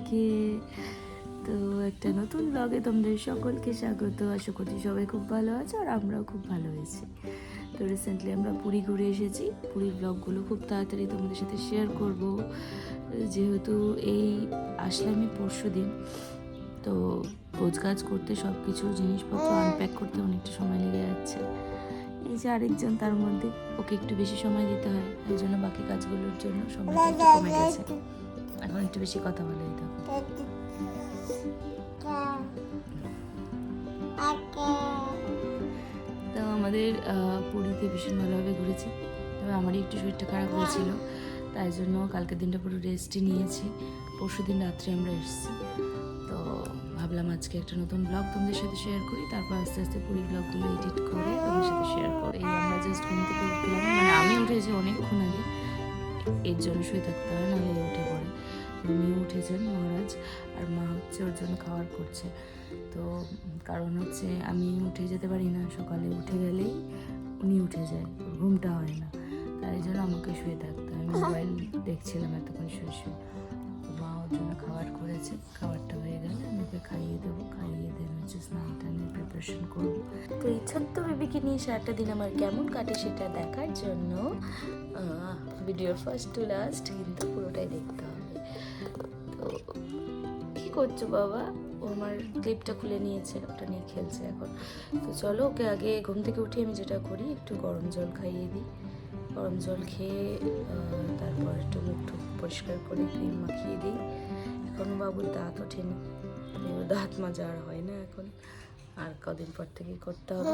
সবাইকে। তো একটা নতুন ব্লগে তোমাদের সকলকে স্বাগত। আশা করছি সবাই খুব ভালো আছে আর আমরাও খুব ভালো হয়েছি। তো রিসেন্টলি আমরা পুরী ঘুরে এসেছি। পুরীর ব্লগগুলো খুব তাড়াতাড়ি তোমাদের সাথে শেয়ার করব, যেহেতু এই আসলাম পরশু দিন। তো গোছগাছ করতে সব কিছু জিনিসপত্র আনপ্যাক করতে অনেকটা সময় লেগে যাচ্ছে। এই যে আরেকজন, তার মধ্যে ওকে একটু বেশি সময় দিতে হয়, এই জন্য বাকি কাজগুলোর জন্য সময়টা একটু কমে গেছে। এখন একটু বেশি কথা বলে দিতে হবে। তো আমাদের পুরীতে ভীষণ ভালোভাবে ঘুরেছি। তবে আমারই একটু শরীরটা খারাপ হয়েছিল, তাই জন্য কালকের দিনটা পুরো রেস্টই নিয়েছি। পরশু দিন রাত্রে আমরা এসেছি। তো ভাবলাম আজকে একটা নতুন ব্লগ তোমাদের সাথে শেয়ার করি, তারপর আস্তে আস্তে পুরী ব্লগগুলো এডিট করে তোমাদের সাথে শেয়ার করি। এই আমরা জাস্ট ঘুম থেকে উঠলাম, মানে আমি উঠেছি অনেকক্ষণ আগে, এর জন্য শুয়ে থাকতে হয়, নাহলে উঠে পড়ে। উনি উঠেছেন মহারাজ, আর মা হচ্ছে ওর জন্য খাবার করছে। তো কারণ হচ্ছে আমি উঠে যেতে পারি না, সকালে উঠে গেলেই উনি উঠে যায়, ঘুমটা হয় না, তাই জন্য আমাকে শুয়ে থাকতে হয়। আমি মোবাইল দেখছিলাম এতক্ষণ শুয়ে শুয়ে। মা ওর জন্য খাবার করেছে, খাবারটা হয়ে গেলে আমি ওকে খাইয়ে দেবো, খাইয়ে দেন হচ্ছে স্নানটা নিয়ে প্রিপারেশন করবো। তো এই ছোট্ট বেবিকে নিয়ে সারাটা দিন আমার কেমন কাটে সেটা দেখার জন্য ভিডিওর ফার্স্ট টু লাস্ট কিন্তু পুরোটাই দেখতে হবে। তো কি করছো বাবা? ও আমার ক্লিপটা খুলে নিয়েছে, ওটা নিয়ে খেলছে এখন। তো চলো ওকে আগে ঘুম থেকে উঠে আমি যেটা করি, একটু গরম জল খাইয়ে দিই। গরম জল খেয়ে তারপর একটু মুখ টুক পরিষ্কার করে ক্রিম মাখিয়ে দিই। এখনও বাবুর দাঁত ওঠেনি, ওর দাঁত মাজা আর হয় না এখন, আর কদিন পর থেকে করতে হবে।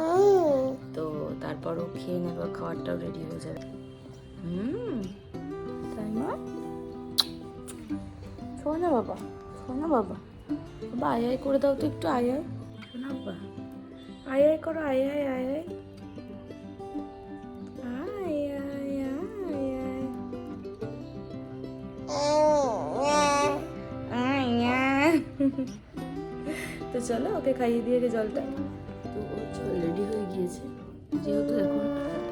তো তারপরও খেয়ে নেব, খাবারটাও রেডি হয়ে যাবে। তাই না? শোনা বাবা, শোনা বাবা, বাবা আয় আয় করে দাও তো একটু, আয় আয় শোনা বাবা, আয় আয় করো, আয় আয় আয় আয় তো চলো ওকে খাইয়ে দিয়ে গে জলটা। তো জল রেডি হয়ে গিয়েছে, যেহেতু এখন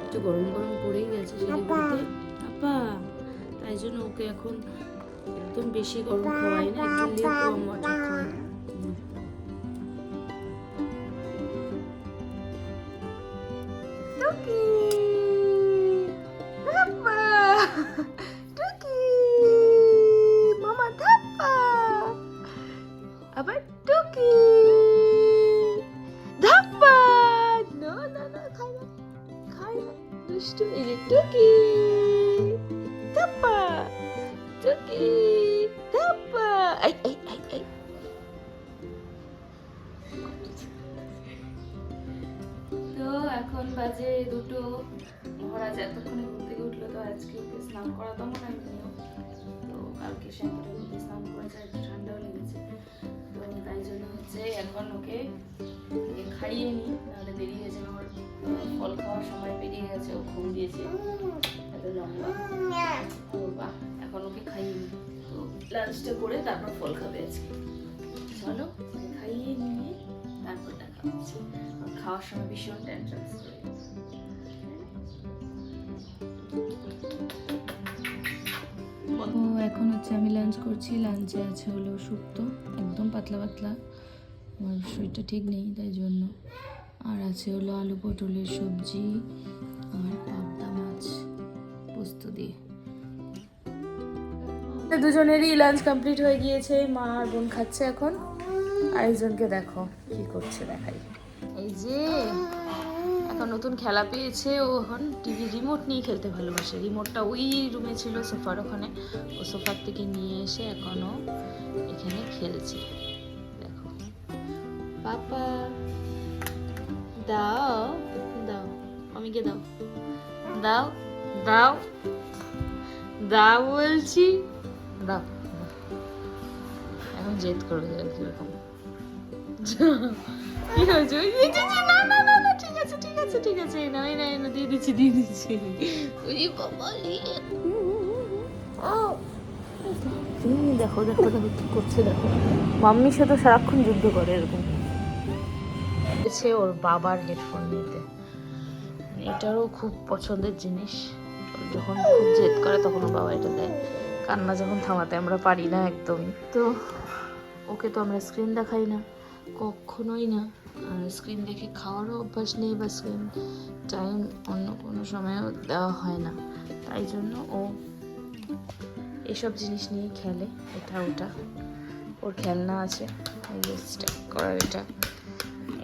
একটু গরম গরম পড়েই গেছে শিলিগুড়িতে আপা, তাই জন্য ওকে এখন একদম বেশি গরম খাওয়াই না, একটু লিউকওয়ার্ম ওয়াটার খাওয়াই। টুকি ধাপ্পা, টুকি মামা ধাপ্পা, আবার টুকি ধাপ্পা। না না না, খাই না, খাই না, দুষ্টু। এই যে টুকি ধাপ্পা, টুকি ধাপ্পা। I I I I. তো এখন বাজে 2টো। মহারাজ এতক্ষণে ঘুম থেকে উঠলো, তো আজকে ওকে স্নান করাতাম না আমিও। তো কালকে শ্যাম্পুটা দিয়ে স্নান করেছে, একটু ঠান্ডাও লেগেছে, তো তাই জন্য হচ্ছে এখন ওকে খাইয়ে নিই, নাহলে দেরি হয়ে যাবে। আমার ফল খাওয়ার সময় পেরিয়ে গেছে, ও ঘুম দিয়েছে এত লম্বা। ও বাহ, এখন ওকে খাইয়ে নিই, তো লাঞ্চটা করে তারপর ফল খাবে আজকে। চলো ওকে খাইয়ে নিয়ে তারপর দেখা হচ্ছে। খাওয়ার সময় ভীষণ টেনশন করে। তো এখন হচ্ছে আমি লাঞ্চ করছি। লাঞ্চে আছে হলো শুক্তো, একদম পাতলা পাতলা, আমার শরীরটা ঠিক নেই তাই জন্য। আর আছে হলো আলু পটলের সবজি আর পাবদা মাছ পোস্ত দিয়ে। দুজনেরই লাঞ্চ কমপ্লিট হয়ে গিয়েছে, মা আর বোন খাচ্ছে এখন। আরেকজনকে দেখো কি করছে, দেখাই। এই যে এখন নতুন খেলা পেয়েছে, ও এখন টিভি রিমোট নিয়ে খেলতে ভালোবাসে। রিমোটটা ওই রুমে ছিল সোফার ওখানে, ও সোফার থেকে নিয়ে এসে এখনও এখানে খেলছে। দেখো পাপা, দাও দাও মামিকে দাও, দাও দাও দাও বলছি, দাও। এখন জেদ করবে কিরকম। কি হয়েছে? না না না না, ঠিক আছে ঠিক আছে ঠিক আছে, এই না এই না এই না, দিয়ে দিচ্ছি দিয়ে দিচ্ছি। ওই বাবা, দেখো দেখো দেখো কি করছে, দেখো মাম্মির সাথে সারাক্ষণ যুদ্ধ করে এরকম। ওর বাবার হেডফোন নিতে, এটারও খুব পছন্দের জিনিস। যখন খুব জেদ করে তখন ওর বাবা এটা দেয়, কান্না যখন থামাতে আমরা পারি না একদমই। তো ওকে তো আমরা স্ক্রিন দেখাই না, কখনোই না। স্ক্রিন দেখে খাওয়ারও অভ্যাস নেই, বা স্ক্রিন টাইম অন্য কোনো সময়ও দেওয়া হয় না। তাই জন্য ও এসব জিনিস নিয়ে খেলে, এটা ওটা। ওর খেলনা আছে, স্ট্যাক করার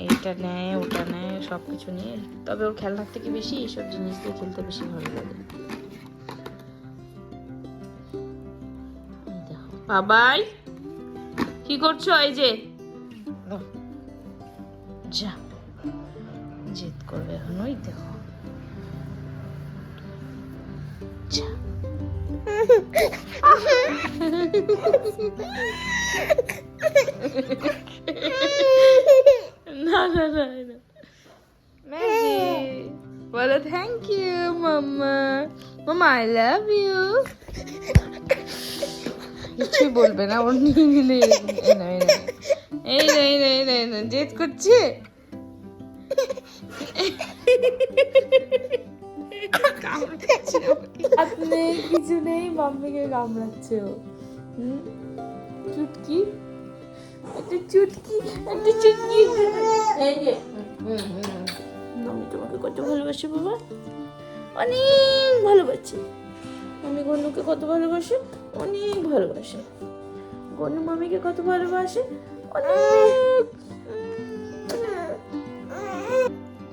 এইটা নেয়, ওটা নেয়, সব কিছু নিয়ে। তবে ওর খেলনার থেকে বেশি এইসব জিনিস দিয়ে খেলতে বেশি ভালো লাগে। বাবাই কি করছো? এই যে যা জেদ করবে এখন, ওই দেখো যা। না না না না, ম্যাজিক বলো thank you mamma, mamma I love you. কিছুই বলবে না, ওর নিয়ে নিলে এই না জেদ করছে। কিছু নেই, মাম্মিকে কামড়াচ্ছে ও। চুটকি, একটা চুটকি, একটা চুটকি। মাম্মি তোমাকে কত ভালোবাসে বাবা, অনেক ভালোবাসে। মাম্মি গনুকে কত ভালোবাসে, অনেক ভালোবাসে। গনু মামিকে কত ভালোবাসে, অনেক।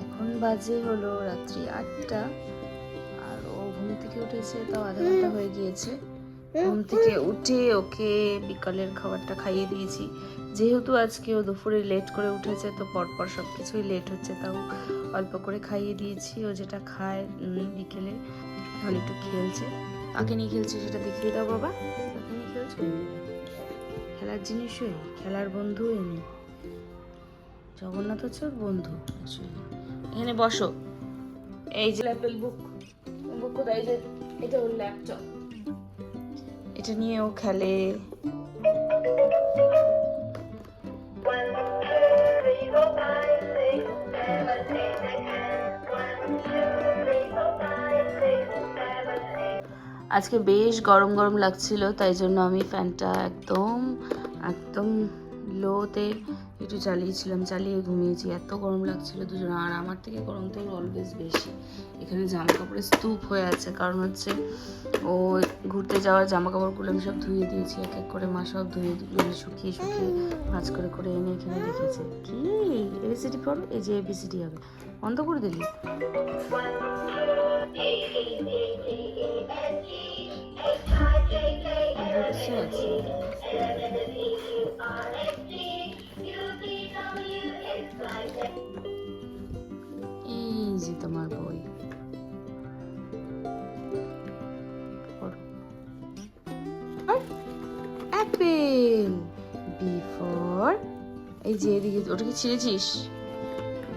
এখন বাজে হলো রাত্রি 8টা, আর ও ঘুম থেকে উঠেছে তাও আধা ঘন্টা হয়ে গিয়েছে। ঘুম থেকে উঠে ওকে বিকালের খাবারটা খাইয়ে দিয়েছি। যেহেতু আজকে ও দুপুরে লেট করে উঠেছে, তো পরপর সব কিছুই লেট হচ্ছে, তাও অল্প করে খাইয়ে দিয়েছি। ও যেটা খায় বিকেলে, এখন একটু খেলছে। কাকে নিয়ে খেলছে সেটা দেখিয়ে দাও বাবা। কাকে নিয়ে খেলছে? খেলার জিনিসই, খেলার বন্ধু এনে। জগন্নাথ হচ্ছে ওর বন্ধু। এখানে বসো। এই যে অ্যাপেল বুক, বুক কোথায়? যে এটা ওর ল্যাপটপ, এটা নিয়ে ও খেলে। আজকে বেশ গরম গরম লাগছিল, তাই জন্য আমি ফ্যানটা একদম একদম লোতে একটু চালিয়েছিলাম, চালিয়ে ঘুমিয়েছি। এত গরম লাগছিল দুজন, আর আমার থেকে গরম তো অলওয়েজ বেশি। এখানে জামা কাপড়ের স্তূপ হয়ে আছে, কারণ হচ্ছে ও ঘুরতে যাওয়ার জামা কাপড়গুলো আমি সব ধুয়ে দিয়েছি, এক এক করে মা সব ধুয়ে শুকিয়ে শুকিয়ে ভাঁজ করে করে এনে এখানে রেখেছে। কি এবিসিডি পড়ো? এই যে এবিসিডি হবে, বন্ধ করে দিলি। এই যে তোমার বই, অ্যাপেল। বি ফর, এই যে এদিকে ওটাকে ছিঁড়েছিস,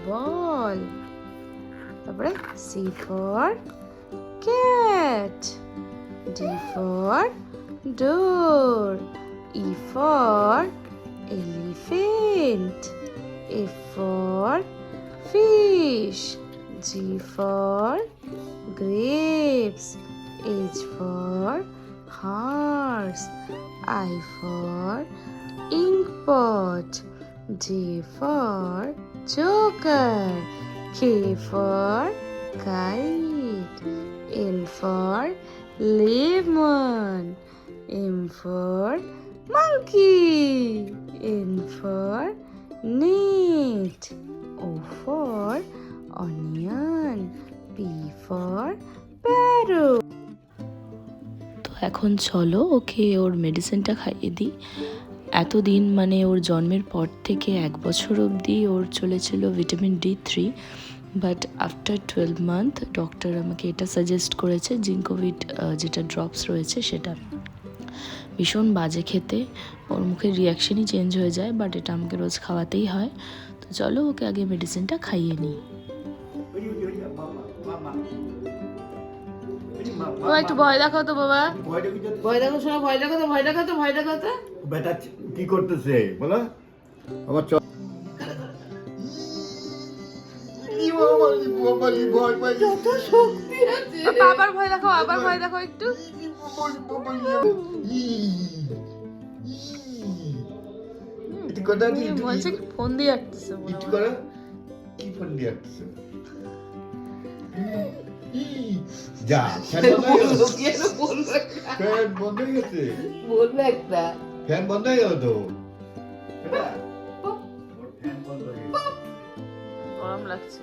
বল। তারপরে C for cat, D for door, E for elephant, F for fish, G for grapes, H for horse, I for ink pot, J for joker, K for kite, L for lemon, M for monkey, N for net, O for onion, P for parrot. তো এখন চলো ওকে ওর মেডিসিনটা খাইয়ে দিই। এতদিন মানে ওর জন্মের পর থেকে 1 বছর অবধি ওর চলেছিল vitamin D3, but after 12 month doctor আমাকে এটা সাজেস্ট করেছে জিঙ্কোভিট যেটা ড্রপস রয়েছে সেটা। ভীষণ বাজে খেতে, ওর মুখের রিয়াকশনই চেঞ্জ হয়ে যায়, বাট এটা আমাকে রোজ খাওয়াতেই হয়। তো চলো ওকে আগে মেডিসিনটা খাইয়ে নিই। একটু ভয় দেখাও তো বাবা, ভয় দেখো, শোনো, ভয় দেখো তো, ভয় দেখো তো, ভয় দেখো তো। বেটা কি করতেছে বলো? আমার আবার ভয় দেখো, আবার ভয় দেখো একটু। ইটি কথা বলছে ফোন দিয়ে আসতেছে মনে ইটি হয়। করা কি ফোন দিয়ে আসছে যা ফ্যান বন্ধ হয়ে গেল ফ্যান বন্ধ হয়ে গেছে বলবে একটা ফ্যান বন্ধ হয়ে গেল তো এটা? ফ্যান বন্ধ হয়ে গেছে। গরম লাগছে।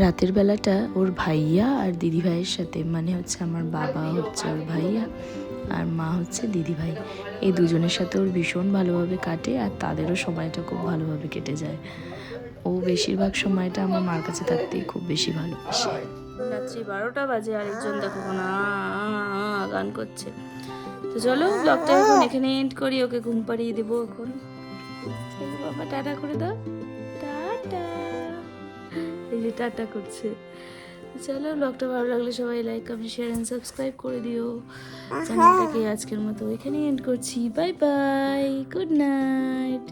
রাতের বেলাটা ওর ভাইয়া আর দিদি ভাইয়ের সাথে, মানে হচ্ছে আমার বাবা হচ্ছে ওর ভাইয়া আর মা হচ্ছে দিদি ভাই, এই দুজনের সাথে ওর ভীষণ ভালোভাবে কাটে আর তাদেরও সময়টা খুব ভালোভাবে কেটে যায়। ও বেশিরভাগ সময়টা আমার মার কাছে থাকতেই খুব বেশি ভালোবাসে। রাত্রি 12টা বাজে, আরেকজন দেখো না গান করছে। তো চলো ব্লগটা এখন এখানে এন্ড করি, ওকে ঘুম পাড়িয়ে দেবো এখন। চলো বাবা টাটা করে দাও, টাটা। এই যে টাটা করছে। চলো ব্লগটা ভালো লাগলে সবাই like comment share and subscribe করে দিও। চ্যানেলটাকে আজকের মতো এখানে এন্ড করছি। Bye bye, good night.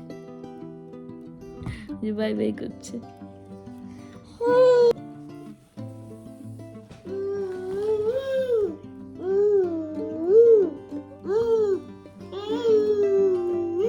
Bye bye করছে।